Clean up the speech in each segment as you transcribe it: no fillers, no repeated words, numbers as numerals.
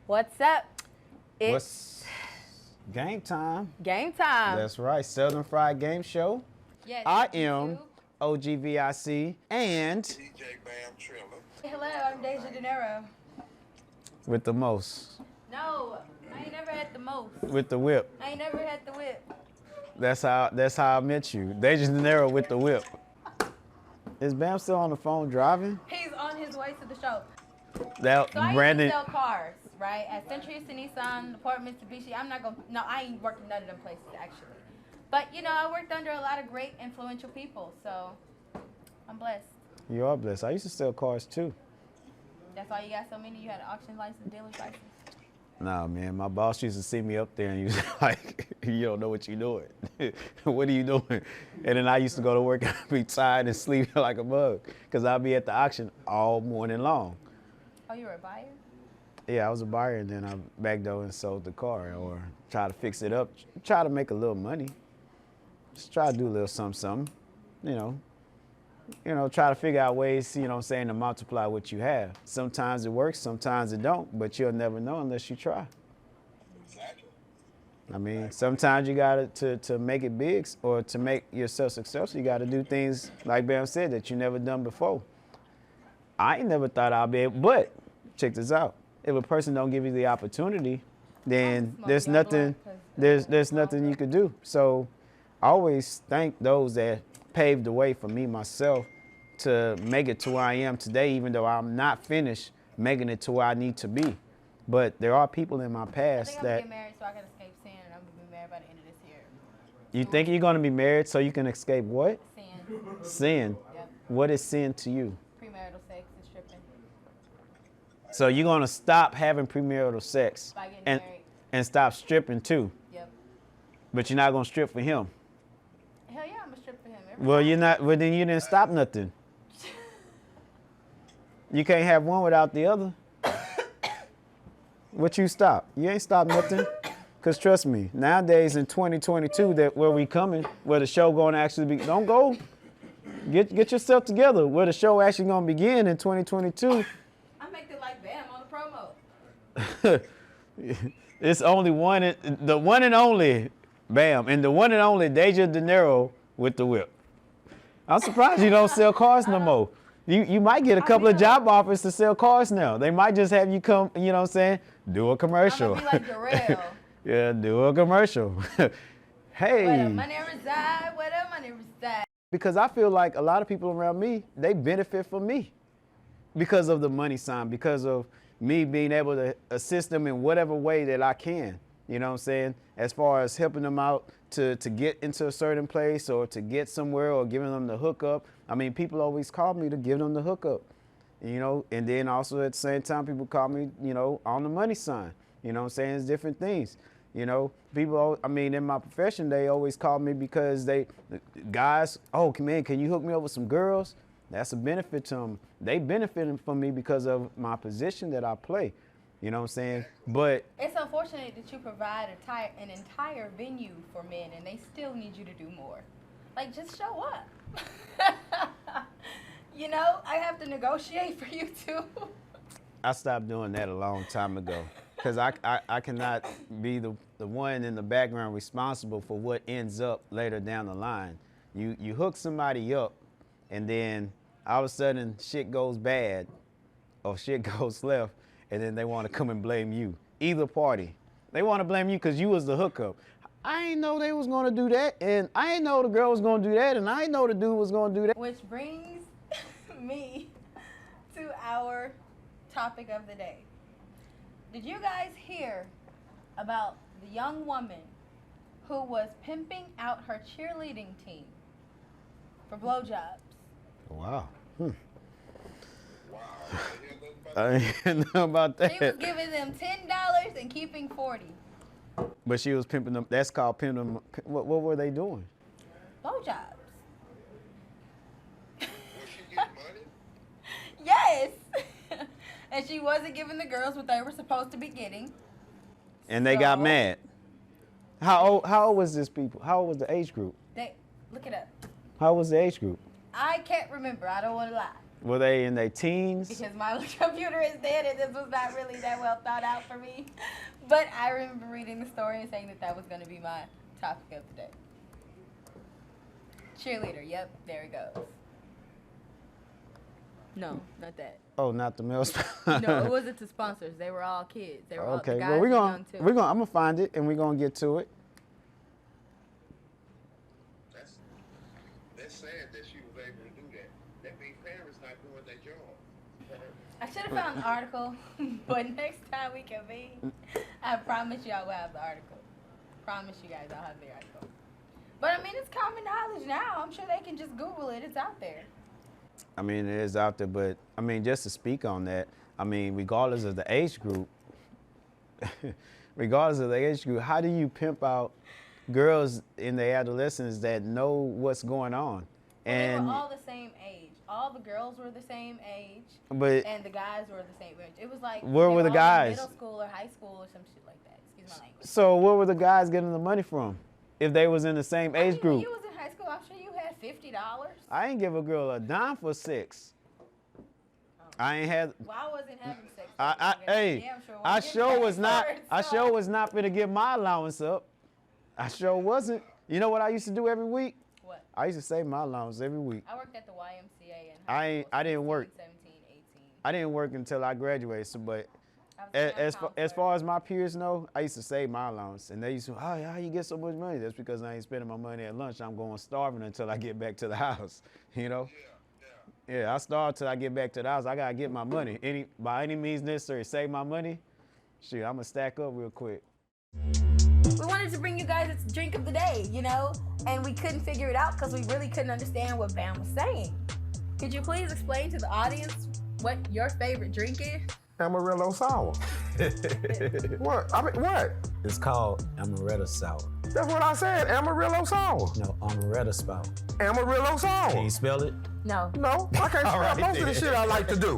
What's up? What's game time? Game time. That's right, Southern Fried Game Show. Yes. I am OG V.I.C. and DJ Bam Triller. Hello, I'm Dasia Dinero. with the most, No, I ain't never had the most. with the whip. I ain't never had the whip. That's how I met you. Dasia Dinero with the whip. Is Bam still on the phone driving? He's on his way to the show. That So I Brandon. used to sell cars, right? At Century Nissan, apartments, Mitsubishi. I ain't worked in none of them places actually. But you know, I worked under a lot of great influential people, so I'm blessed. You are blessed. I used to sell cars too. That's why you got so many. You had an auction license, dealer's license. Nah, man, my boss used to see me up there and he was like, you don't know what you're doing. What are you doing? And then I used to go to work and I'd be tired and sleep like a bug because I'd be at the auction all morning long. Oh, you were a buyer? Yeah, I was a buyer and then I backdoored and sold the car or try to fix it up, try to make a little money. Just try to do a little something, you know, try to figure out ways, you know what I'm saying, to multiply what you have. Sometimes it works, sometimes it don't, but you'll never know unless you try. Exactly. I mean, sometimes you got to make it big or to make yourself successful, you got to do things, like Bam said, that you never done before. I ain't never thought I'd be able, but check this out. If a person don't give you the opportunity, then there's nothing you could do. So I always thank those that paved the way for me myself to make it to where I am today, even though I'm not finished making it to where I need to be. But there are people in my I past think I'm that gonna get married so I can escape sin, and I'm gonna be married by the end of this year. you think you're gonna be married so you can escape what? Sin. Sin. Yep. What is sin to you? Premarital sex and stripping. So you're gonna stop having premarital sex By getting and married. and stop stripping too, Yep. but you're not gonna strip for him. Hell yeah, I'm gonna strip for him. Every Well, time. you're not. Well, then you didn't stop nothing. You can't have one without the other. What you stop? You ain't stopped nothing. Cause trust me, nowadays in 2022, that where we coming, where the show gonna actually be. Don't go. Get yourself together. Where the show actually gonna begin in 2022. I'm acting like Bam on the promo. It's only one, the one and only Bam, and the one and only Dasia Dinero with the whip. I'm surprised you don't sell cars no more. You might get a couple of job offers to sell cars now. They might just have you come, you know what I'm saying, do a commercial. I'm gonna be like Darrell. Yeah, do a commercial. Hey. Where the money reside, where the money reside. Because I feel like a lot of people around me, they benefit from me because of the money sign, because of me being able to assist them in whatever way that I can, you know what I'm saying? As far as helping them out to get into a certain place or to get somewhere or giving them the hookup. I mean, people always call me to give them the hookup, you know, and then also at the same time, people call me, you know, on the money sign, you know what I'm saying? It's different things. You know, people, I mean, in my profession, they always call me because guys, oh, man, can you hook me up with some girls? That's a benefit to them. They benefiting from me because of my position that I play. You know what I'm saying? But It's unfortunate that you provide an entire venue for men and they still need you to do more. Like, just show up. You know, I have to negotiate for you too. I stopped doing that a long time ago because I cannot be the one in the background responsible for what ends up later down the line. You hook somebody up and then all of a sudden shit goes bad or shit goes left and then they want to come and blame you. Either party. They want to blame you because you was the hookup. I ain't know they was going to do that, and I ain't know the girl was going to do that, and I ain't know the dude was going to do that. Which brings me to our topic of the day. Did you guys hear about the young woman who was pimping out her cheerleading team for blowjobs? Wow. Wow. I didn't know about that. She was giving them $10 and keeping 40. But she was pimping them. That's called pimping them. What were they doing? Blowjobs. Was she getting money? Yes. And she wasn't giving the girls what they were supposed to be getting. And they got So- mad. How old was this people? How old was the age group? Look it up. How old was the age group? I can't remember. I don't want to lie. Were they in their teens? Because my computer is dead and this was not really that well thought out for me. But I remember reading the story and saying that that was going to be my topic of the day. Cheerleader, yep, there it goes. No, not that. Oh, not the male sponsor. No, it wasn't the sponsors. They were all kids. They were all, Okay, the guys well were young too. I'm gonna find it and we're gonna get to it. That's sad that she was able to do that. That means parents not doing their job. I should have found the article, but next time we convene, I promise you I will have the article. Promise you guys I'll have the article. But I mean, it's common knowledge now. I'm sure they can just Google it. It's out there. I mean, it is out there, but I mean, just to speak on that, I mean, regardless of the age group, how do you pimp out girls in their adolescence that know what's going on? Well, And they were all the same age. All the girls were the same age, but and the guys were the same age. It was like where they were the all in guys? middle school or high school or some shit like that. Excuse my language. so where were the guys getting the money from if they was in the same I age mean, group? when you was in high school, I'm sure you had $50. I ain't give a girl a dime for sex. I ain't had. Well, I wasn't having sex. Hey, Damn sure I wasn't sure getting was paid not. for it, I so- sure was not finna give my allowance up. I sure wasn't. You know what I used to do every week? What? I used to save my allowance every week. I worked at the YMCA in I high ain't- school, I didn't work. 17, 18. I didn't work until I graduated. So, but I was a as counselor. far as my peers know, I used to save my allowance, and they used to, oh, how you get so much money? That's because I ain't spending my money at lunch. I'm going starving until I get back to the house. You know. Yeah, I starve till I get back to the house. I gotta get my money. By any means necessary, save my money. Shit, I'm gonna stack up real quick. We wanted to bring you guys its drink of the day, you know, and we couldn't figure it out because we really couldn't understand what Bam was saying. Could you please explain to the audience what your favorite drink is? Amarillo sour. What? I mean, what? It's called amaretto sour. That's what I said. Amarillo sour. No, amaretto spout. Amarillo Can sour. you spell it? No. No, I can't spell right, most of the then. shit I like to do.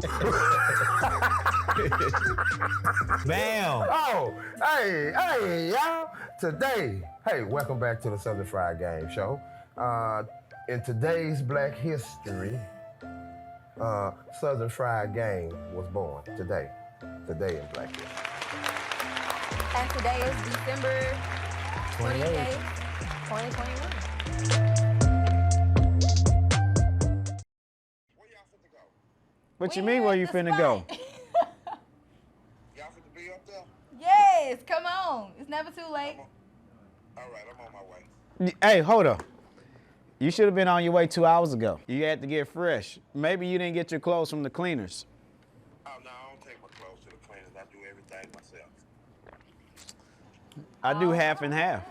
Bam! Oh, hey, y'all. Today, welcome back to the Southern Fried Game Show. In today's Black History, Southern Fried Game was born today. Today in Black History. And today is December 28th, 2021. Where y'all fit to go? What you We mean? here Where at you the finna go? spot. Y'all fit to be up there? Yes, come on. It's never too late. All right, I'm on my way. Hey, hold up. You should have been on your way 2 hours ago. You had to get fresh. Maybe you didn't get your clothes from the cleaners. Oh, no, I don't take my clothes to the cleaners. I do everything myself. I do half and half.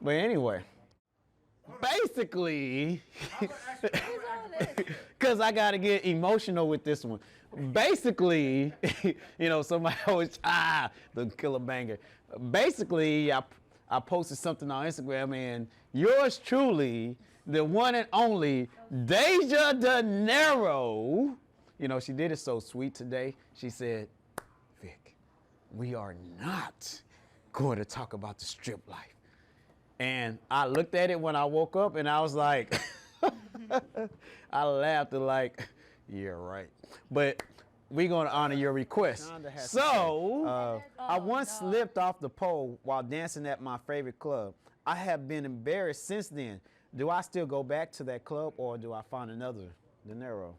But anyway, basically, because I got to get emotional with this one. Basically, you know, somebody always, the killer banger. Basically, I posted something on Instagram, and yours truly, the one and only Dasia Dinero, you know, she did it so sweet today. She said, Vic, we are not going to talk about the strip life. And I looked at it when I woke up and I was like, I laughed and like, yeah, right. But we're going to honor your request. So, I once slipped off the pole while dancing at my favorite club. I have been embarrassed since then. Do I still go back to that club or do I find another Dinero?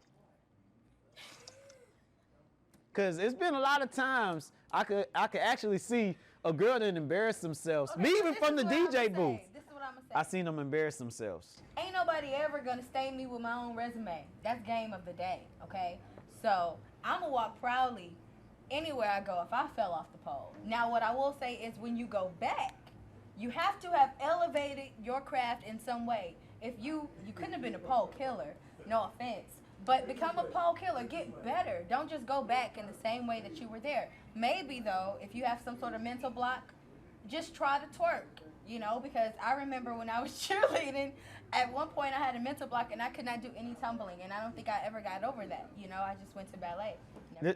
Because it's been a lot of times I could actually see a girl that embarrassed themselves, Okay, me so even this from is the what I'ma DJ say. booth. This is what I'm going to say. I seen them embarrass themselves. Ain't nobody ever gonna stain me with my own resume. That's game of the day, okay? So I'm gonna walk proudly anywhere I go if I fell off the pole. Now, what I will say is when you go back, you have to have elevated your craft in some way. If you couldn't have been a pole killer, no offense, but become a pole killer, get better. Don't just go back in the same way that you were there. Maybe though, if you have some sort of mental block, just try to twerk. You know, because I remember when I was cheerleading, at one point I had a mental block and I could not do any tumbling, and I don't think I ever got over that. You know, I just went to ballet.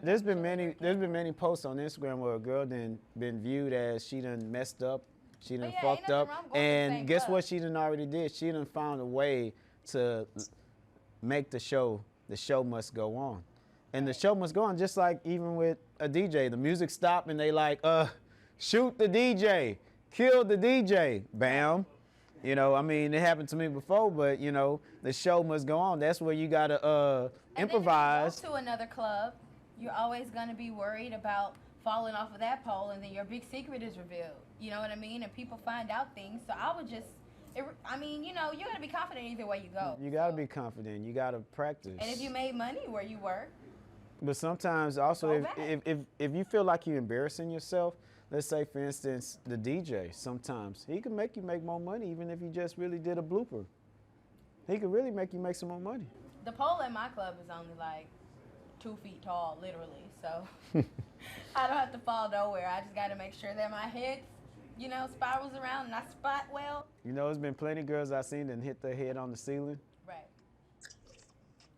There's been many posts on Instagram where a girl been viewed as she done messed up, she done yeah, ain't fucked nothing up, wrong going to the same and guess club. what she done already did? She done found a way to make the show the show must go on. And the show must go on, just like even with a DJ. The music stopped and they like, shoot the DJ, kill the DJ, bam. You know, I mean, it happened to me before, but, you know, the show must go on. That's where you got to improvise. And then if you go to another club, you're always going to be worried about falling off of that pole, and then your big secret is revealed. You know what I mean? And people find out things. So I would just, I mean, you know, you're going to be confident either way you go. You got to be confident. You got to practice. And if you made money where you work. But sometimes also if you feel like you're embarrassing yourself, let's say, for instance, the DJ, sometimes he can make you make more money even if you just really did a blooper. He could really make you make some more money. The pole at my club is only like 2 feet tall, literally. So I don't have to fall nowhere. I just got to make sure that my head, you know, spirals around and I spot well. You know, there's been plenty of girls I've seen that hit their head on the ceiling. Right.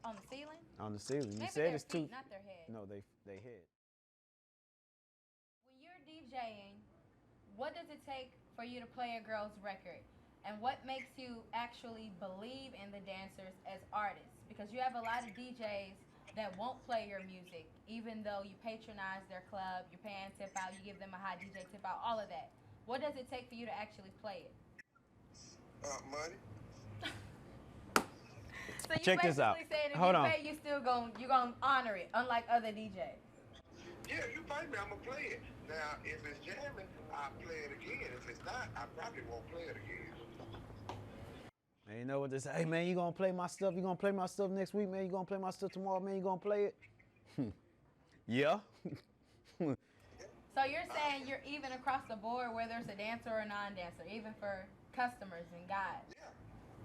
On the ceiling? On the ceiling. Maybe You said it's feet, too. not their head. No, they head. When you're DJing, what does it take for you to play a girl's record? And what makes you actually believe in the dancers as artists? Because you have a lot of DJs that won't play your music, even though you patronize their club, you're paying tip out, you give them a high DJ tip out, all of that. What does it take for you to actually play it? Money. So you Check this out. basically saying if Hold you on. pay, you're gonna honor it, unlike other DJs. Yeah, you pay me, I'm gonna play it. Now, if it's jamming, I'll play it again. If it's not, I probably won't play it again. Man, you know what they say? Hey, man, you gonna play my stuff? You gonna play my stuff next week, man? You gonna play my stuff tomorrow, man? You gonna play it? Yeah. So you're saying you're even across the board, whether it's a dancer or a non-dancer, even for customers and guys.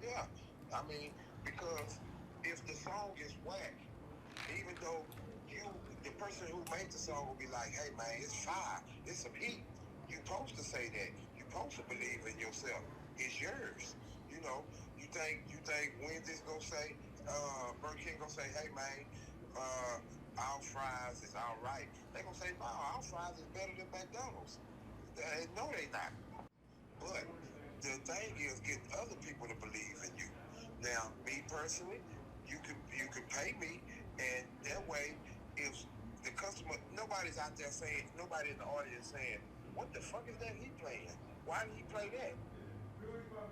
Yeah. I mean, because if the song is whack, even though the person who made the song will be like, hey man, it's fire, it's some heat. You supposed to say that. You supposed to believe in yourself. It's yours. You know, you think Wendy's gonna say, Burger King gonna say, hey man, our fries is all right. They gonna say, no, our fries is better than McDonald's. No, they not. But the thing is getting other people to believe in you. Now, me personally, you can pay me, and that way, if the customer, nobody's out there saying, nobody in the audience saying, what the fuck is that he playing? Why did he play that?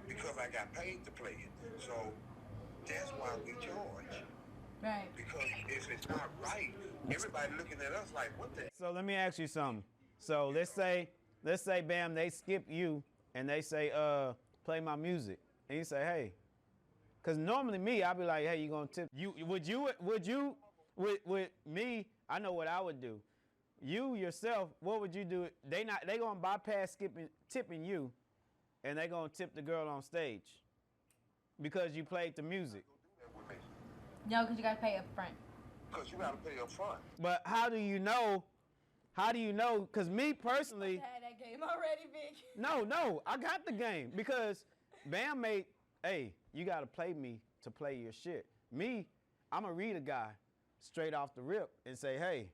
Because I got paid to play it. So that's why we charge. Right. Because if it's not right, everybody looking at us like, what the? So let me ask you something. So let's say, bam, they skip you and they say, play my music. And you say, hey, because normally me, I'd be like, hey, you gonna tip? With me, I know what I would do. You yourself, what would you do? They gonna bypass tipping you, and they gonna tip the girl on stage because you played the music. No, because you got to pay up front. Because you got to pay up front. But how do you know? Because me personally. I had that game already, Vic. No, I got the game because Bam made, hey, you got to play me to play your shit. Me, I'm going to read a guy straight off the rip and say, hey,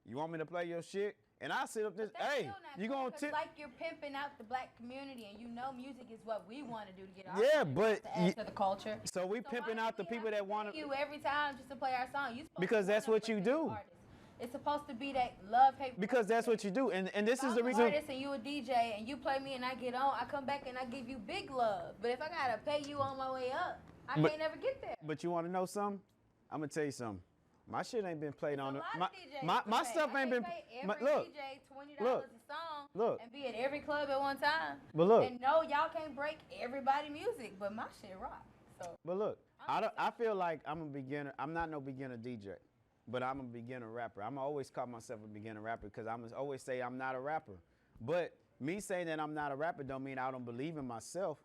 you want me to play your shit? And I sit up this, hey, you going to tip? Like you're pimping out the black community, and you know music is what we want to do to get our to add to the culture. So we pimping out the people that want to. You every time just to play our song. You because that's what you do. It's supposed to be that love, hate. Because that's what you do, and this is the reason. I'm an artist and you a DJ, and you play me, and I get on. I come back and I give you big love. But if I gotta pay you on my way up, I can't never get there. But you want to know something? I'm gonna tell you something. My shit ain't been played on. My stuff ain't been. Every DJ $20 a song and be at every club at one time. But look. And no, y'all can't break everybody's music, but my shit rock. So. But look, I feel like I'm a beginner. I'm not no beginner DJ, but I'm a beginner rapper. I'm always call myself a beginner rapper because I'm always say I'm not a rapper. But me saying that I'm not a rapper don't mean I don't believe in myself.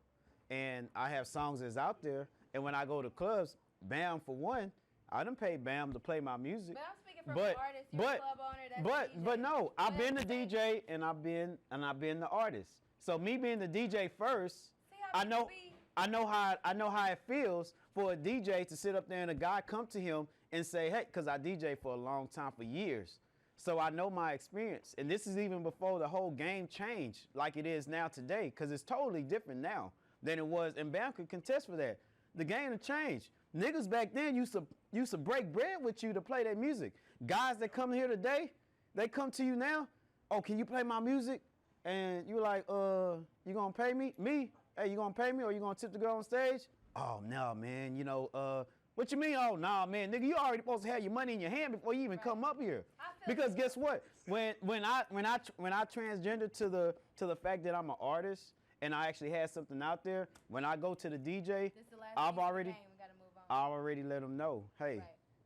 And I have songs that's out there. And when I go to clubs, Bam for one. I done paid Bam to play my music. But I'm speaking from an artist, you're a club owner, that's a DJ. But no, I've been the DJ and I've been the artist. So me being the DJ first, I know how it feels for a DJ to sit up there and a guy come to him and say, hey, because I DJ for a long time, for years. So I know my experience. And this is even before the whole game changed like it is now today, because it's totally different now than it was. And Bam could contest for that. The game has changed. Niggas back then used to break bread with you to play their music. Guys that come here today, they come to you now. Oh, can you play my music? And you like, you gonna pay me? Me? Hey, you gonna pay me or you gonna tip the girl on stage? Oh no, man. You know, what you mean? Oh nah, man, nigga, you already supposed to have your money in your hand before you even come up here. Because guess what? When I transgendered to the fact that I'm an artist and I actually had something out there, when I go to the DJ, I already let them know, hey,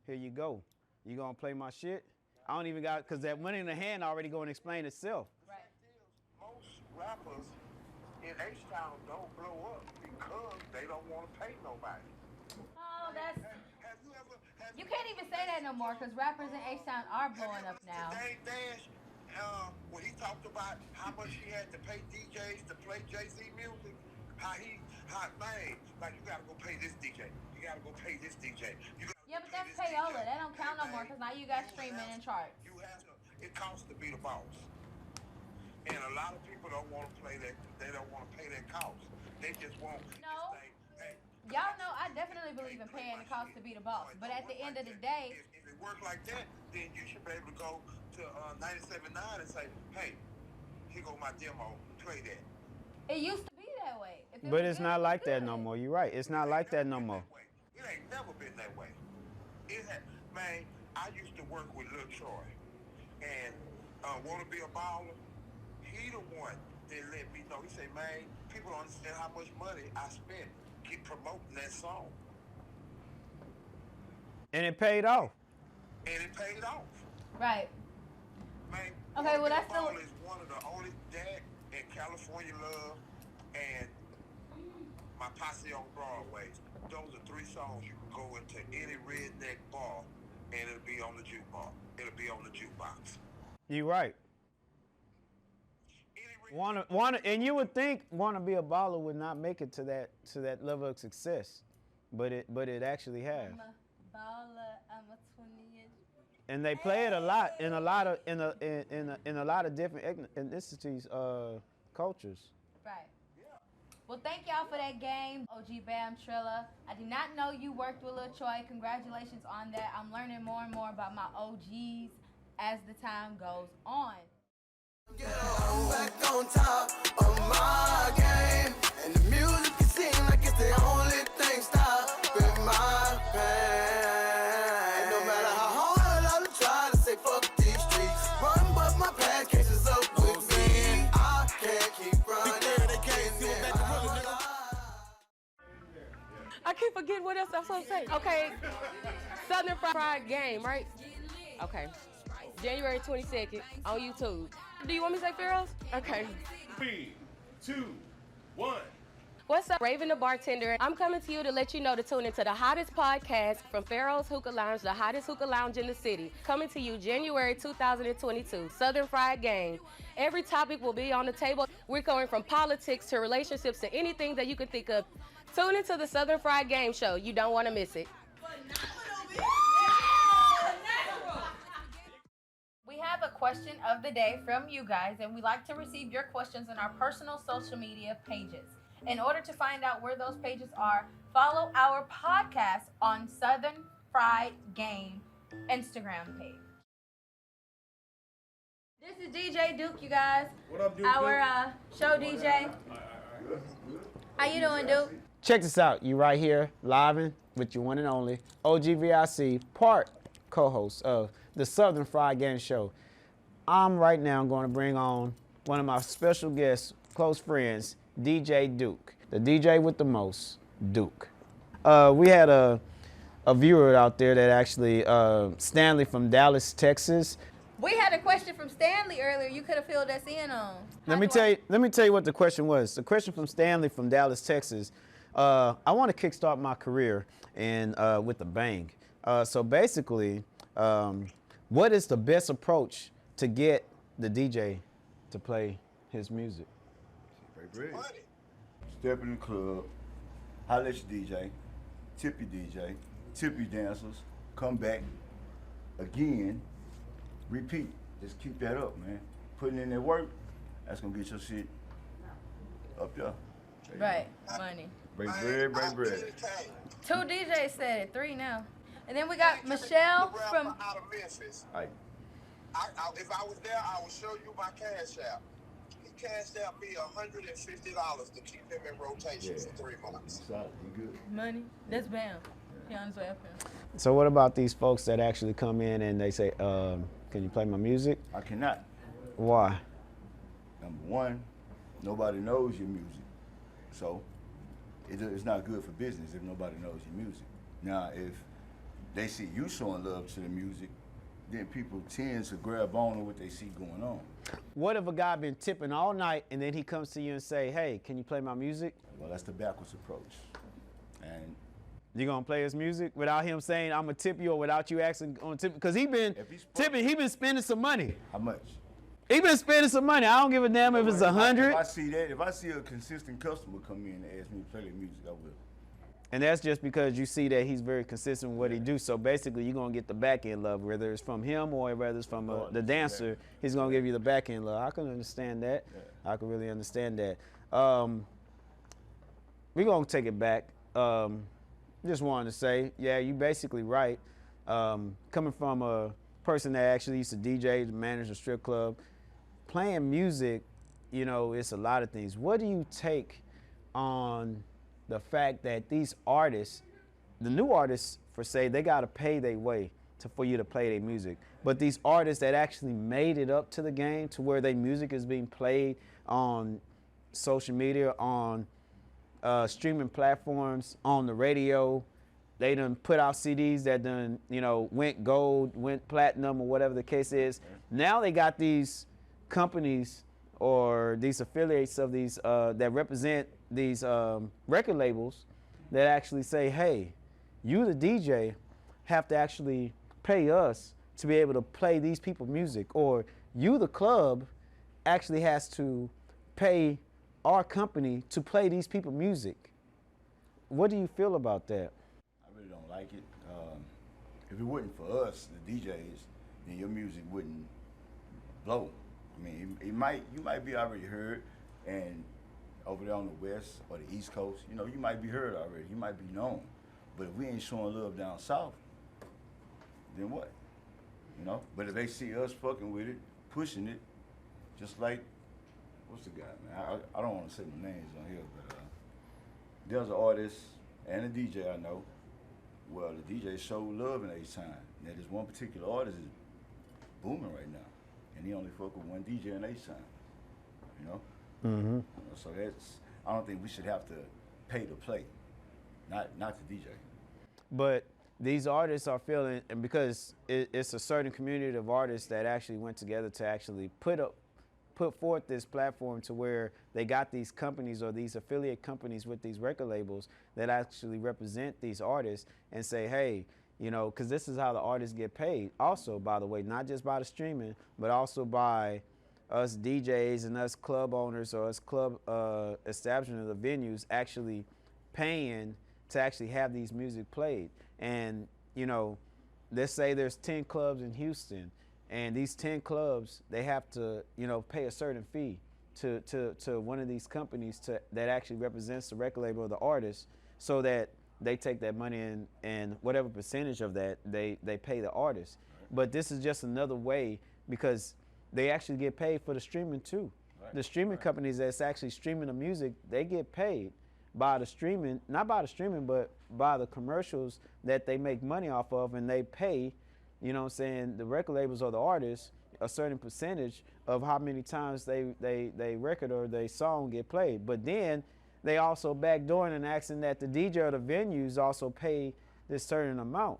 here you go. You gonna play my shit? I don't even got, cause that money in the hand already gonna explain itself. Right. Most rappers in H-Town don't blow up because they don't want to pay nobody. Oh, that's. Have you ever? You can't even say that no more because rappers in H-Town are blowing up now. Today, Dash, when he talked about how much he had to pay DJs to play Jay-Z music, man, like you gotta go pay this DJ, you gotta go pay this DJ. Yeah, but that's payola. That don't count no more because now you got streaming and charts. You have to. It costs to be the boss, and a lot of people don't want to play that. They don't want to pay that cost. They just want. No. Hey, y'all know I definitely believe in paying the cost to be the boss. But at the end of the day, if it works like that, then you should be able to go to 97.9 and say, hey, here go my demo. Play that. it used to be that way. If it But was it's good, not it like was that good. no more. You're right. It's not like that no more. It ain't never been that way. Man, I used to work with Lil Troy, and Want to Be a Baller, he the one that let me know. He said, man, people don't understand how much money I spent keep promoting that song. And it paid off. And it paid off. Right. Man, Okay, well, that's Baller the. is one of the only, that and California Love and My Posse on Broadway. Those are 3 songs you can go into any redneck bar and it'll be on the jukebox. It'll be on the jukebox. You're right. And you would think Wanna Be a Baller would not make it to that level of success, but it actually has. I'm a baller. I'm a 20-inch. And they play it a lot in a lot of different ethnicities, cultures. Right. Well, thank y'all for that game, OG Bam Trilla. I did not know you worked with Lil Troy. Congratulations on that. I'm learning more and more about my OGs as the time goes on. I'm back on top of my game, and the music can seem like it's the only thing stopping my pain. No matter how hard I try to say fuck these streets, run but my past catches up with me. I can't keep running. I keep forgetting what else I'm supposed to say. Okay, Southern Fried Game, right? Okay, January 22nd on YouTube. Do you want me to say Pharaohs? Okay. 3, 2, 1. What's up, Raven the bartender? I'm coming to you to let you know to tune into the hottest podcast from Pharaoh's Hookah Lounge, the hottest hookah lounge in the city. Coming to you January 2022, Southern Fried Game. Every topic will be on the table. We're going from politics to relationships to anything that you can think of. Tune into the Southern Fried Game show. You don't want to miss it. We have a question of the day from you guys, and we like to receive your questions on our personal social media pages. In order to find out where those pages are, follow our podcast on Southern Fried Game Instagram page. This is DJ Duke, you guys. What up, Duke? Our show DJ. How you doing, Duke? Check this out. You right here, live with your one and only OG V.I.C, part co-host of the Southern Fried Game Show. I'm right now going to bring on one of my special guests, close friends, DJ Duke, the DJ with the most, Duke. We had a viewer out there that actually, Stanley from Dallas, Texas. We had a question from Stanley earlier. You could have filled us in on. Let me tell you what the question was. The question from Stanley from Dallas, Texas. I want to kickstart my career and with a bang. So basically, what is the best approach to get the DJ to play his music? Step in the club, holler at your DJ, tip your dancers, come back again, repeat. Just keep that up, man. Putting in that work, that's gonna get your shit up there. Right, money. Break Man, bread, break I bread. anytime. 2 DJs said it, 3 now. And then we got Any Michelle rapper from. out of Memphis. All right. If I was there, I would show you my cash app. He cashed out me $150 to keep him in rotation for 3 months. He's solid. He good. Money. That's Bam. He on his way up here. So what about these folks that actually come in and they say, can you play my music? I cannot. Why? Number one, nobody knows your music. So it's not good for business if nobody knows your music. Now, if they see you showing love to the music, then people tend to grab on to what they see going on. What if a guy been tipping all night and then he comes to you and say, hey, can you play my music? Well, that's the backwards approach. And You gonna play his music without him saying I'm gonna tip you, or without you asking on tip? Because he been If he's tipping, he been spending some money. how much? He been spending some money. I don't give a damn if it's If 100. I see that, if I see a consistent customer come in and ask me to play their music, I will. And that's just because you see that he's very consistent with what he do. So basically, you're gonna get the back end love, whether it's from him or whether it's from the dancer. He's gonna give you the back end love. I can understand that. I can really understand that. We're gonna take it back. Just wanted to say, yeah, you basically right. Coming from a person that actually used to DJ, to manage a strip club, playing music, you know, it's a lot of things. What do you take on the fact that these artists, the new artists, for say, they got to pay their way for you to play their music. But these artists that actually made it up to the game to where their music is being played on social media, on streaming platforms, on the radio, they done put out CDs that done, you know, went gold, went platinum, or whatever the case is. Now they got these companies or these affiliates of these that represent these record labels that actually say, hey, you the DJ have to actually pay us to be able to play these people's music, or you the club actually has to pay our company to play these people's music. What do you feel about that? I really don't like it. If it wasn't for us, the DJs, then your music wouldn't blow. I mean, you might be already heard, and over there on the West or the East Coast, you know, you might be heard already. You might be known. But if we ain't showing love down south, then what? You know? But if they see us fucking with it, pushing it, just like, what's the guy, man? I don't want to say no names on here, but there's an artist and a DJ I know. Well, the DJ showed love in H-Time. Now, this one particular artist is booming right now, and he only fuck with one DJ in H-Time. You know? Mm-hmm. You know, so I don't think we should have to pay to play, not the DJ. But these artists are feeling, and because it's a certain community of artists that actually went together to actually put forth this platform to where they got these companies or these affiliate companies with these record labels that actually represent these artists and say, hey, you know, because this is how the artists get paid. Also, by the way, not just by the streaming, but also by us DJs and us club owners or us club establishment of the venues actually paying to actually have these music played. And, you know, let's say there's 10 clubs in Houston, and these 10 clubs, they have to, you know, pay a certain fee to one of these companies that actually represents the record label or the artist, so that they take that money and whatever percentage of that they pay the artist. But this is just another way, because they actually get paid for the streaming too. Right. The streaming companies that's actually streaming the music, they get paid by the streaming, not by the streaming, but by the commercials that they make money off of, and they pay, you know what I'm saying, the record labels or the artists a certain percentage of how many times they record or they song get played. But then they also backdooring and asking that the DJ or the venues also pay this certain amount.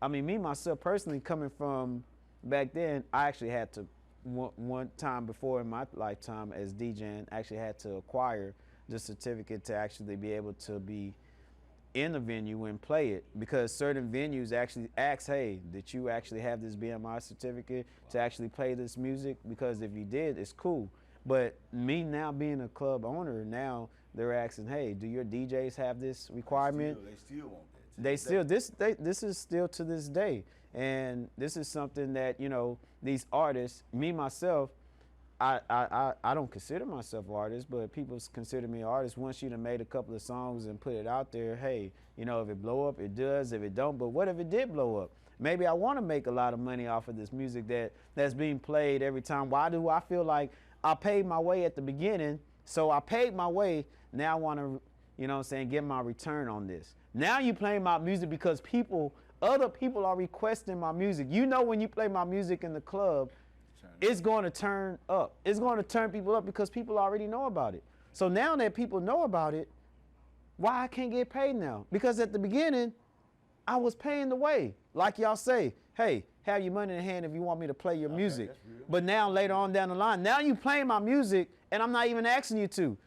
I mean, me, myself, personally, coming from back then, I actually had to, one time before in my lifetime as DJing, actually had to acquire the certificate to actually be able to be in the venue and play it, because certain venues actually ask, hey, did you actually have this BMI certificate to actually play this music? Because if you did, it's cool. But me now being a club owner, now they're asking, hey, do your DJs have this requirement? They still want that. This is still to this day. And this is something that, you know, these artists, me, myself, I don't consider myself an artist, but people consider me an artist. Once you done made a couple of songs and put it out there, hey, you know, if it blow up, it does. If it don't, but what if it did blow up? Maybe I want to make a lot of money off of this music that's being played every time. Why do I feel like I paid my way at the beginning? So I paid my way. Now I want to, you know what I'm saying, get my return on this. Now you playing my music because other people are requesting my music. You know, when you play my music in the club, it's going to turn up. It's going to turn people up because people already know about it. So now that people know about it, why I can't get paid now? Because at the beginning, I was paying the way. Like y'all say, hey, have your money in hand if you want me to play your music. But now later on down the line, now you playing my music and I'm not even asking you to.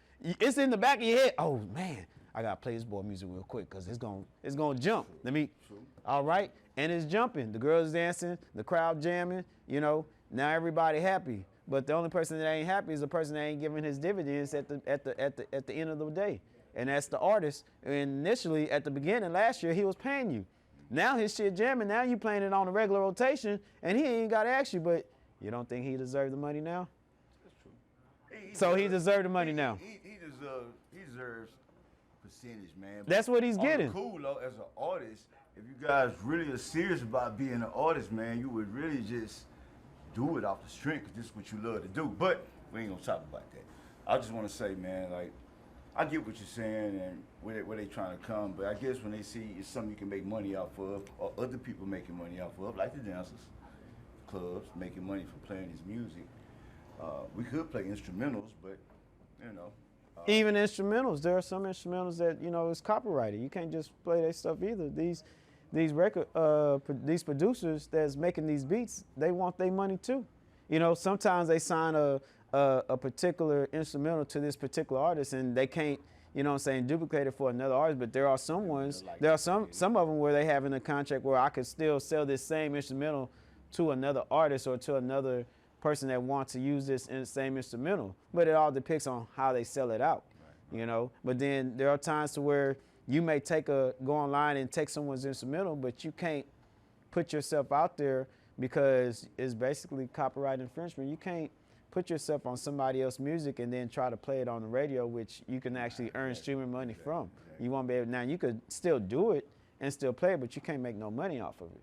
It's in the back of your head. Oh man, I gotta play this boy music real quick because it's gonna jump. All right, and it's jumping. The girls dancing, the crowd jamming. You know, now everybody happy. But the only person that ain't happy is the person that ain't giving his dividends at the end of the day, and that's the artist. And initially, at the beginning last year, he was paying you. Now his shit jamming. Now you playing it on a regular rotation, and he ain't gotta ask you. But you don't think he deserves the money now? That's true. So he deserves the money now. He deserves percentage, man. But that's what he's getting. Cool though, as an artist, if you guys really are serious about being an artist, man, you would really just do it off the strength, because this is what you love to do. But we ain't gonna talk about that. I just want to say, man, like, I get what you're saying and where they trying to come, but I guess when they see it's something you can make money off of, or other people making money off of, like the dancers, clubs, making money from playing his music, we could play instrumentals, but, you know. Even instrumentals, there are some instrumentals that, you know, is copyrighted. You can't just play their stuff either. These producers that's making these beats, they want their money too. You know, sometimes they sign a particular instrumental to this particular artist and they can't, you know what I'm saying, duplicate it for another artist. But there are some ones, there are some of them where they have in a contract where I could still sell this same instrumental to another artist or to another person that wants to use this same instrumental. But it all depends on how they sell it out, you know. But then there are times to where you may go online and take someone's instrumental, but you can't put yourself out there because it's basically copyright infringement. You can't put yourself on somebody else's music and then try to play it on the radio, which you can actually earn streaming money from. You won't be able. Now you could still do it and still play it, but you can't make no money off of it.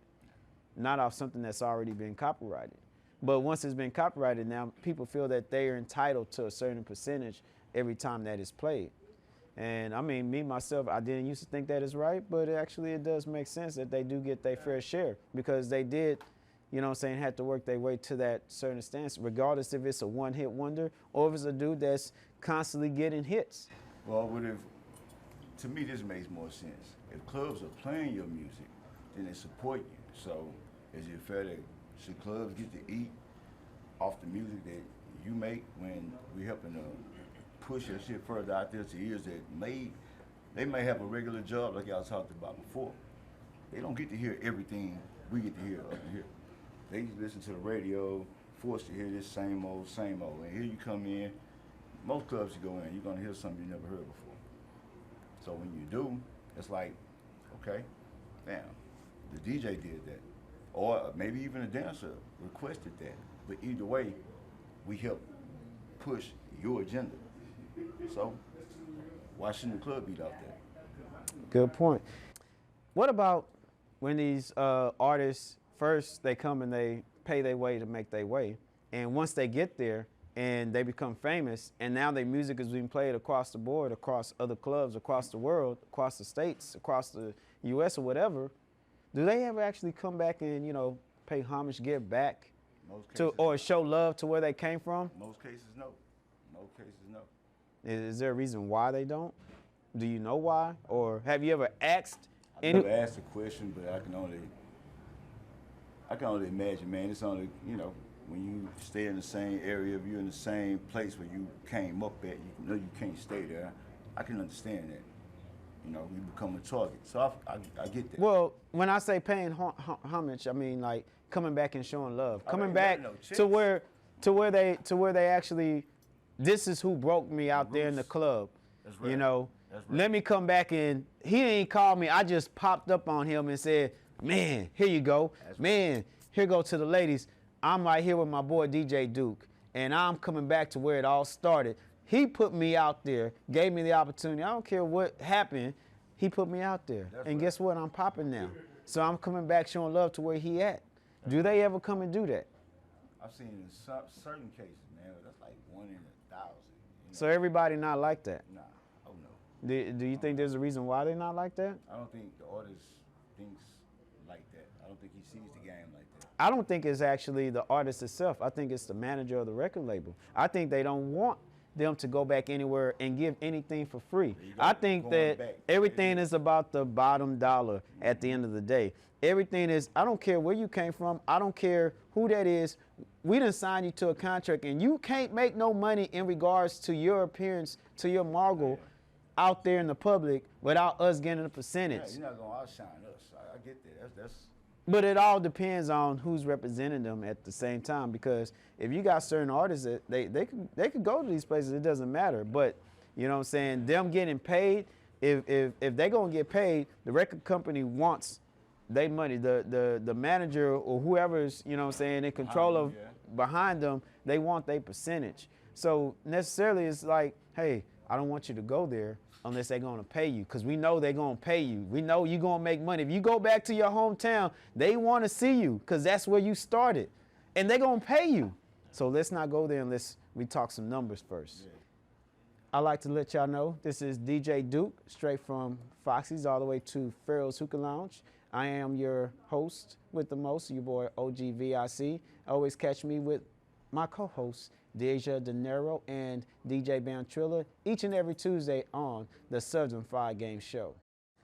Not off something that's already been copyrighted. But once it's been copyrighted, now people feel that they are entitled to a certain percentage every time that it's played. And I mean, me, myself, I didn't used to think that is right, but actually it does make sense that they do get their fair share because they did, you know what I'm saying, had to work their way to that certain stance, regardless if it's a one-hit wonder or if it's a dude that's constantly getting hits. Well, to me, this makes more sense. If clubs are playing your music, then they support you. So is it fair that should clubs get to eat off the music that you make when we helping to push your shit further out there to ears that they may have a regular job like y'all talked about before. They don't get to hear everything we get to hear up here. They listen to the radio, forced to hear this same old. And here you come in, most clubs you go in, you're gonna hear something you never heard before. So when you do, it's like, okay, damn, the DJ did that. Or maybe even a dancer requested that. But either way, we help push your agenda. So why shouldn't the club beat out there? Good point. What about when these artists, first they come and they pay their way to make their way, and once they get there and they become famous, and now their music is being played across the board, across other clubs, across the world, across the states, across the U.S. or whatever, do they ever actually come back and, you know, pay homage, give back or show love to where they came from? Most cases, no. Most cases, no. Is there a reason why they don't? Do you know why? Or have you ever asked? I never asked a question, but I can only imagine, man. It's only, you know, when you stay in the same area, if you're in the same place where you came up at, you know you can't stay there. I can understand that. You know, you become a target. So I get that. Well, when I say paying homage, I mean like coming back and showing love, coming back to where they actually, this is who broke me out there in the club. That's right. You know, That's right. Let me come back and he ain't called me. I just popped up on him and said, man, here you go. That's man, here go to the ladies. I'm right here with my boy DJ Duke. and I'm coming back to where it all started. He put me out there, gave me the opportunity. I don't care what happened. He put me out there. That's and right. guess what? I'm popping now. So I'm coming back showing love to where he at. Do they ever come and do that? I've seen in certain cases, man, that's like 1 in 1,000. You know? So everybody not like that. Nah, oh no. Do you think there's a reason why they're not like that? I don't think the artist thinks like that. I don't think he sees the game like that. I don't think it's actually the artist itself. I think it's the manager of the record label. I think they don't want them to go back anywhere and give anything for free. I think Going that back. everything is about the bottom dollar at the end of the day. Everything is, I don't care where you came from. I don't care who that is. We done signed you to a contract and you can't make no money in regards to your appearance, to your margo out there in the public without us getting a percentage. Yeah, you're not gonna outshine us. I get that. That's But it all depends on who's representing them at the same time, because if you got certain artists that they could go to these places, it doesn't matter. But you know what I'm saying, them getting paid, if they're gonna get paid, the record company wants their money. The manager or whoever's, you know what I'm saying, in control of behind them, they want their percentage. So necessarily it's like, hey, I don't want you to go there unless they're going to pay you, because we know they're going to pay you. We know you're going to make money. If you go back to your hometown, they want to see you because that's where you started, and they're going to pay you. So let's not go there unless we talk some numbers first. Yeah. I'd like to let y'all know this is DJ Duke, straight from Foxy's all the way to Pharaoh's Hookah Lounge. I am your host with the most, your boy OG V.I.C. Always catch me with my co-hosts, Dasia, Dinero, and DJ Bantrilla, each and every Tuesday on the Southern Fried Game Show.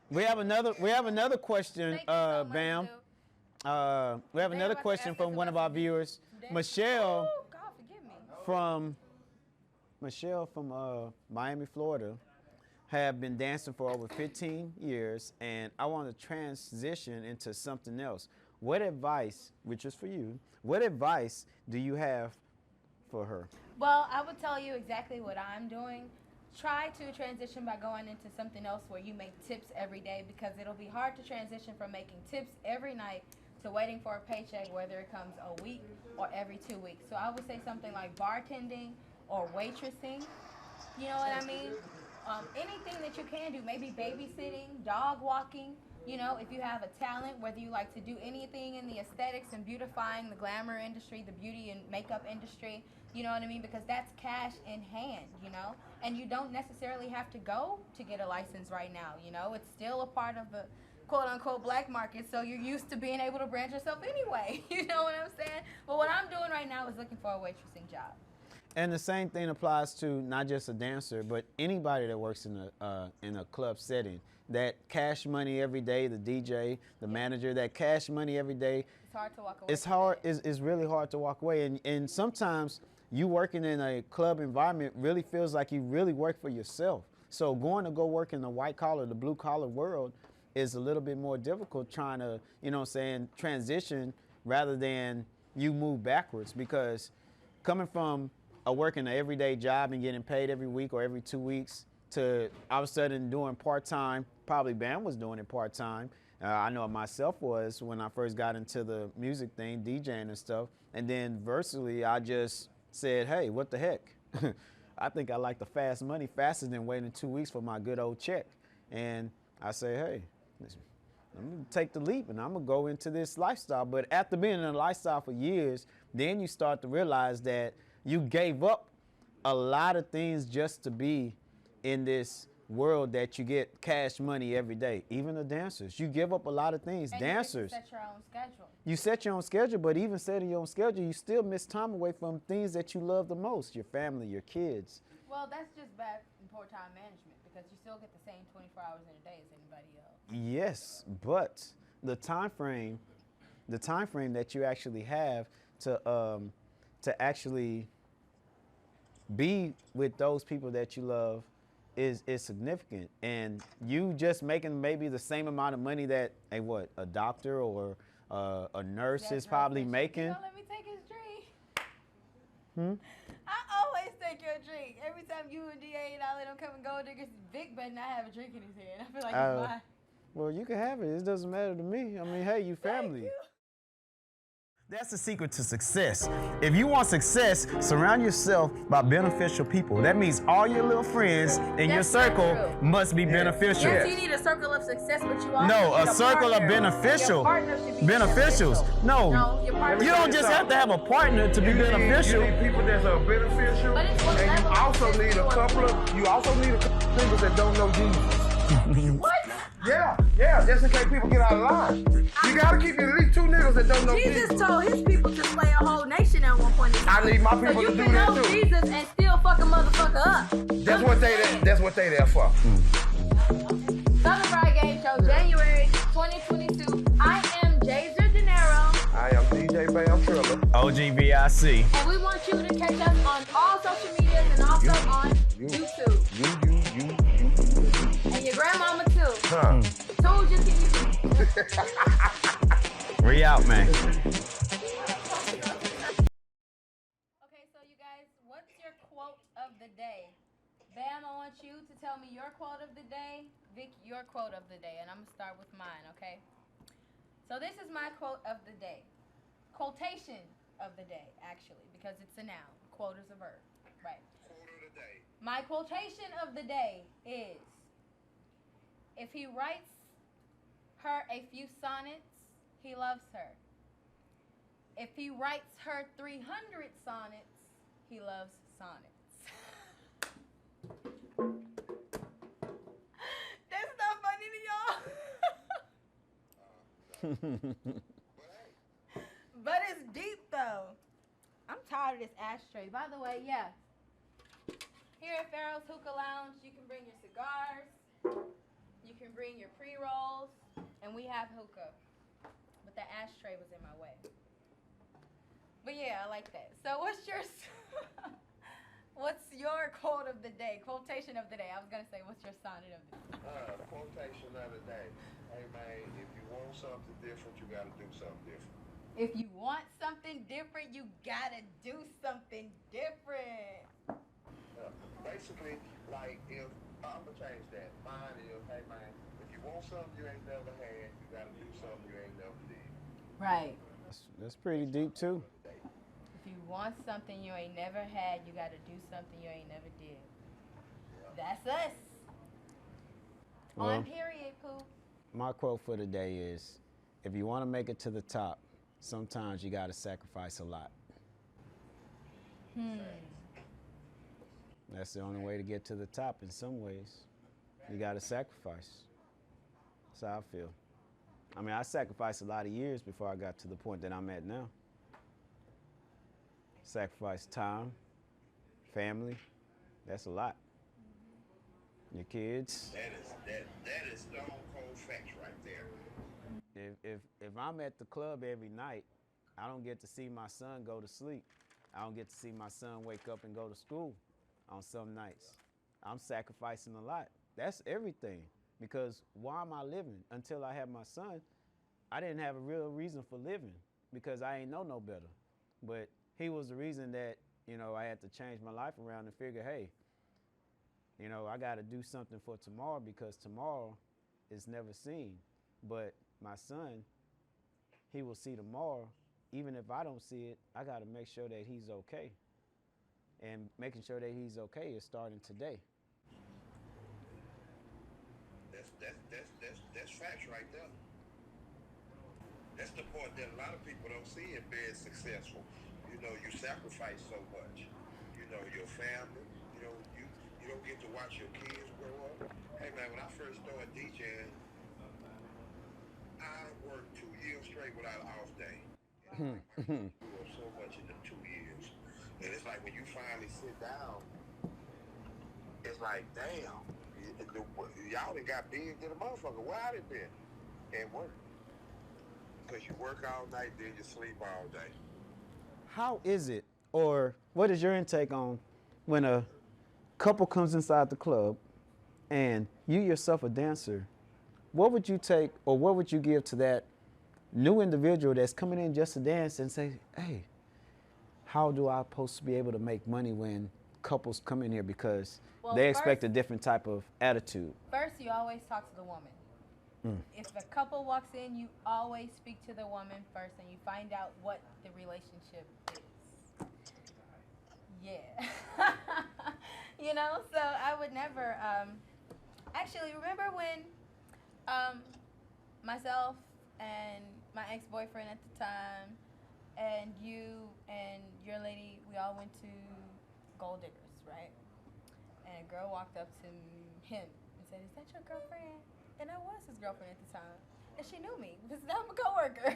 We have another question, Bam. We have another question from one of our viewers, Michelle. Oh, God, forgive me. from Miami, Florida, have been dancing for over 15 years, and I want to transition into something else. What advice, which is for you, what advice do you have for her? Well, I would tell you exactly what I'm doing. Try to transition by going into something else where you make tips every day, because it'll be hard to transition from making tips every night to waiting for a paycheck, whether it comes a week or every 2 weeks. So I would say something like bartending or waitressing. You know what I mean? Anything that you can do, maybe babysitting, dog walking. You know, if you have a talent, whether you like to do anything in the aesthetics and beautifying the glamour industry, the beauty and makeup industry, you know what I mean? Because that's cash in hand, you know? And you don't necessarily have to go to get a license right now, you know? It's still a part of the quote-unquote black market, so you're used to being able to brand yourself anyway. You know what I'm saying? But what I'm doing right now is looking for a waitressing job. And the same thing applies to not just a dancer, but anybody that works in a club setting. That cash money every day, the DJ, the manager, that cash money every day. It's hard to walk away. It's hard. It's really hard to walk away. And sometimes you working in a club environment really feels like you really work for yourself. So going to go work in the white collar, the blue collar world is a little bit more difficult, trying to, you know what I'm saying, transition rather than you move backwards, because coming from working an everyday job and getting paid every week or every 2 weeks to all of a sudden doing part-time, probably Bam was doing it part-time. I know myself was when I first got into the music thing, DJing and stuff. And then versatily, I just said, hey, what the heck? I think I like the fast money faster than waiting 2 weeks for my good old check. And I say, hey, listen, I'm gonna take the leap and I'm gonna go into this lifestyle. But after being in a lifestyle for years, then you start to realize that you gave up a lot of things just to be in this world that you get cash money every day. Even the dancers, you give up a lot of things. And Dancers, you set your own schedule. you set your own schedule, but even setting your own schedule, you still miss time away from things that you love the most, your family, your kids. Well, that's just bad and poor time management, because you still get the same 24 hours in a day as anybody else. Yes, but the time frame that you actually have to actually be with those people that you love is significant. And you just making maybe the same amount of money that a doctor or a nurse is probably making. You know, let me take his drink. I always take your drink. Every time you and DA and all of them come and go, niggas, Vic better not have a drink in his hand. I feel like it's mine. Well, you can have it. It doesn't matter to me. I mean, hey, you family. Thank you. That's the secret to success. If you want success, surround yourself by beneficial people. That means all your little friends in your That's not circle true. must be beneficial. Yes, you need a circle of success, but you also No, need a circle of partner. beneficial. Your partner should be Beneficials. No, your partner you don't just have to have a partner to be beneficial. You need people that's beneficial, But it's what and level you of also success need you a want couple to of people that don't know Jesus. What? Yeah, just in case people get out of line. You gotta keep at least 2 niggas that don't know Jesus. Jesus told his people to slay a whole nation at one point in time. I need my people so you to do can that know too. Jesus and still fuck a motherfucker up. That's what they there for. Southern Fried Game Show, January 2022. I am Jaser Dinero. I am DJ Bam Triller. OG V.I.C. And we want you to catch us on all social medias and also on YouTube. You. And your grandmama too. Huh. Told you can We out, man. Okay, so you guys, what's your quote of the day? Bam, I want you to tell me your quote of the day. Vic, your quote of the day. And I'm going to start with mine, okay? So this is my quote of the day. Quotation of the day, actually, because it's a noun. Quote is a verb. Right. Quote of the day. My quotation of the day is, if he writes her a few sonnets, he loves her. If he writes her 300 sonnets, he loves sonnets. That's not funny to y'all. But it's deep though. I'm tired of this ashtray. By the way, yeah. Here at Pharaoh's Hookah Lounge, you can bring your cigars, you can bring your pre-rolls, and we have hookah. But that ashtray was in my way. But yeah, I like that. So what's your quote of the day? Quotation of the day. I was gonna say, what's your sonnet of the day? Quotation of the day. Hey man, if you want something different, you gotta do something different. If you want something different, you gotta do something different. Basically, like if I'm gonna change that. Mine is, hey man, if you want something you ain't never had, you gotta do something you ain't never did. Right. That's pretty deep, too. If you want something you ain't never had, you gotta do something you ain't never did. That's us. Well, On period, Pooh. my quote for the day is, if you want to make it to the top, sometimes you got to sacrifice a lot. That's the only way to get to the top in some ways. You got to sacrifice. That's how I feel. I mean, I sacrificed a lot of years before I got to the point that I'm at now. Sacrifice time, family, that's a lot. Your kids. That is stone cold facts right there. If I'm at the club every night, I don't get to see my son go to sleep. I don't get to see my son wake up and go to school on some nights. I'm sacrificing a lot. That's everything. Because why am I living? Until I have my son, I didn't have a real reason for living because I ain't know no better. But he was the reason that, I had to change my life around and figure, hey, I got to do something for tomorrow because tomorrow is never seen. But my son, he will see tomorrow. Even if I don't see it, I got to make sure that he's okay. And making sure that he's okay is starting today. That's facts right there. That's the part that a lot of people don't see in being successful. You sacrifice so much. Your family. You don't get to watch your kids grow up. Hey man, when I first started DJing, I worked 2 years straight without an off day. And I grew up so much in them 2 years. And it's like when you finally sit down, it's like, damn, y'all done got big than a motherfucker. Where I done been? And work. Because you work all night, then you sleep all day. How is it, or what is your intake on when a couple comes inside the club and you yourself a dancer? What would you take or what would you give to that new individual that's coming in just to dance and say, hey, how do I supposed to be able to make money when couples come in here because they expect a different type of attitude? First, you always talk to the woman. If a couple walks in, you always speak to the woman first and you find out what the relationship is. Yeah. You know, so I would never, actually, remember when myself and my ex-boyfriend at the time and you and your lady, we all went to Gold Diggers, right? And a girl walked up to him and said, "Is that your girlfriend?" And I was his girlfriend at the time. And she knew me because now I'm a coworker.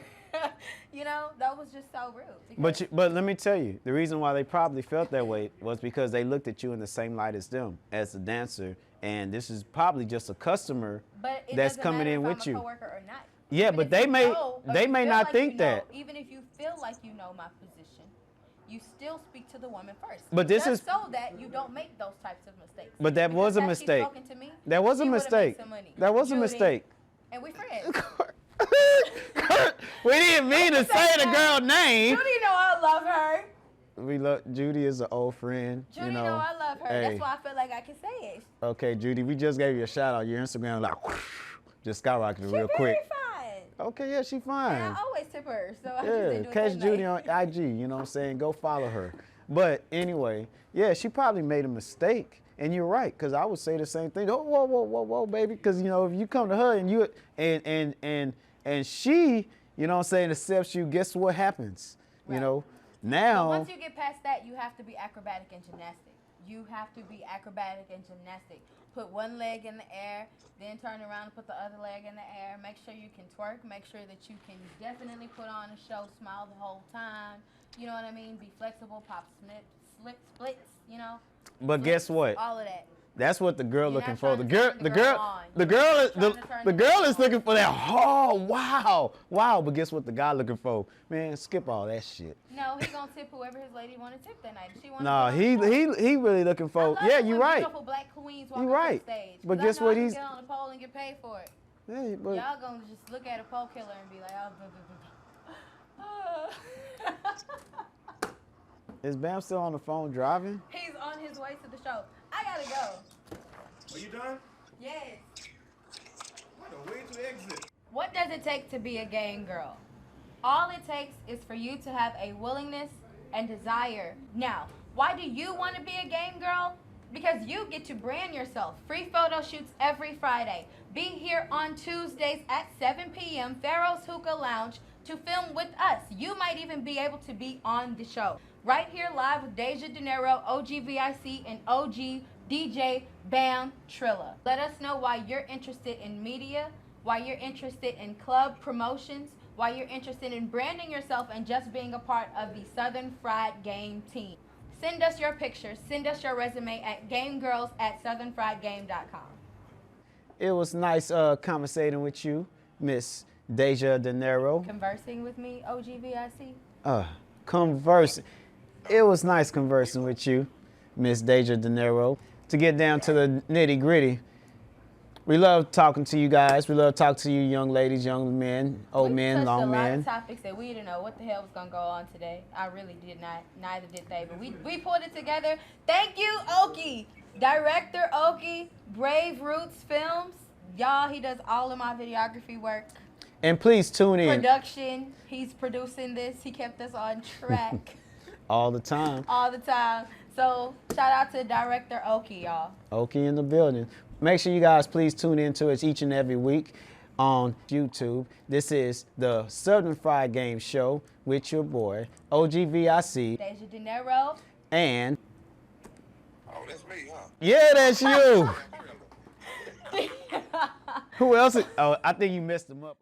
You know, that was just so rude. But let me tell you, the reason why they probably felt that way was because they looked at you in the same light as them, as a dancer, and this is probably just a customer but it that's doesn't coming matter in if with I'm you. a coworker or not. Yeah, Even but if they you may know, or they you may feel not like think you know, that. even if you feel like you know my position, you still speak to the woman first. But this just is so that you don't make those types of mistakes. But that Because was a had she mistake. spoken to me, That was a she would've mistake. made some money. That was a Judy, mistake. And we friends. We didn't mean to say the girl name. Judy know I love her. We love Judy is an old friend. Judy you know, I love her. Hey. That's why I feel like I can say it. Okay, Judy, we just gave you a shout out. Your Instagram like just skyrocketed real quick. Fine. Okay, yeah, she fine. And I always tip her, so I just Yeah, didn't do it catch that Judy night. on IG, you know what I'm saying? Go follow her. But anyway, yeah, she probably made a mistake. And you're right, because I would say the same thing. Oh, whoa, whoa, whoa, whoa, baby. Because, you know, if you come to her and you and she, you know what I'm saying, accepts you, guess what happens? Right. You know, But now. once you get past that, you have to be acrobatic and gymnastic. You have to be acrobatic and gymnastic. Put one leg in the air, then turn around and put the other leg in the air. Make sure you can twerk. Make sure that you can definitely put on a show, smile the whole time. You know what I mean? Be flexible, pop splits, you know? But guess what? All of that. That's what the girl You're looking not for. trying The to girl, turn the the girl, girl on. the You're girl not is trying to turn the the girl girl is looking on. for that. Oh wow. But guess what the guy looking for? Man, skip all that shit. No, he gonna tip whoever his lady want to tip that night. If she want Nah, he really looking I for. love Yeah, it you when right. Beautiful black queens walk You up right. to the stage. But 'Cause guess I know what I can he's- get on the pole and get paid for it. Hey, but Y'all gonna just look at a pole killer and be like, oh, is Bam still on the phone driving? He's on his way to the show. I gotta go. Are you done? Yes. What a way to exit. What does it take to be a game girl? All it takes is for you to have a willingness and desire. Now, why do you want to be a game girl? Because you get to brand yourself. Free photo shoots every Friday. Be here on Tuesdays at 7 p.m. Pharaoh's Hookah Lounge to film with us. You might even be able to be on the show. Right here live with Dasia, Dinero, OG V.I.C, and OG DJ Bam Trilla. Let us know why you're interested in media, why you're interested in club promotions, why you're interested in branding yourself and just being a part of the Southern Fried Game team. Send us your pictures, send us your resume at gamegirls@southernfriedgame.com. It was nice conversating with you, Miss Dasia Dinero. Conversing with me, OG V.I.C. Conversing. It was nice conversing with you, Miss Dasia Dinero. To get down to the nitty gritty, we love talking to you guys. We love talking to you young ladies, young men, old men, long We touched a lot men. of topics that we didn't know what the hell was going to go on today. I really did not. Neither did they. But we pulled it together. Thank you, Oki. Director Oki, Brave Roots Films. Y'all, he does all of my videography work. And please tune in Production. He's producing this. He kept us on track all the time. all the time. So shout out to Director Oki, y'all. Oki in the building. Make sure you guys please tune into us each and every week on YouTube. This is the Southern Fried Game Show with your boy, OG V.I.C. Dasia Dinero. And, Oh, that's me, huh? yeah, that's you. Who else? Oh, I think you messed them up.